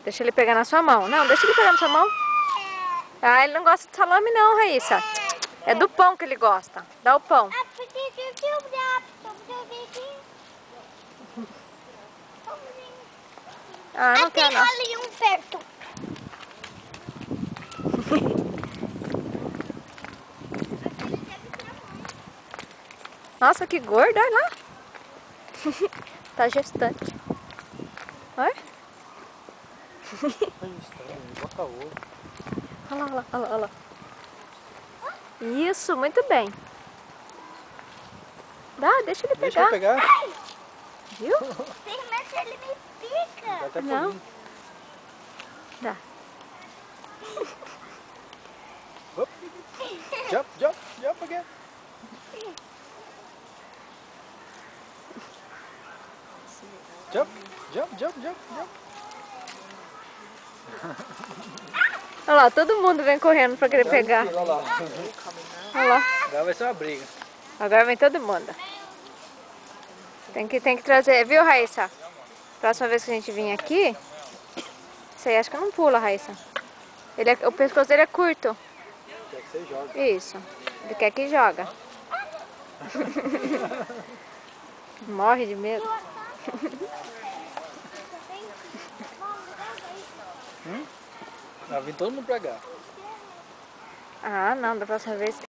Deixa ele pegar na sua mão. Não, deixa ele pegar na sua mão. Ah, ele não gosta de salame não, Raíssa. É do pão que ele gosta. Dá o pão. Ah, não quer não. Ali um perto. Nossa, que gordo, olha lá. Tá gestante. Olha. Olha lá, olha lá, olha lá. Isso, muito bem. Dá, deixa ele pegar. Deixa eu pegar. Viu? Sim, mas ele me pica. Dá até Não. foguinho. Dá. Hop. Jump, jump, jump again. Jump, jump, jump, jump, jump. Olha lá, todo mundo vem correndo pra querer pegar. Olha lá. Olha lá. Agora vai ser uma briga. Agora vem todo mundo. Tem que trazer, viu, Raíssa? Próxima vez que a gente vir aqui, você acha que não pula, Raíssa? O pescoço dele é curto. Quer que você joga. Isso. Ele quer que joga. Morre de medo. Vai vir todo mundo pra cá. Ah, não, da próxima vez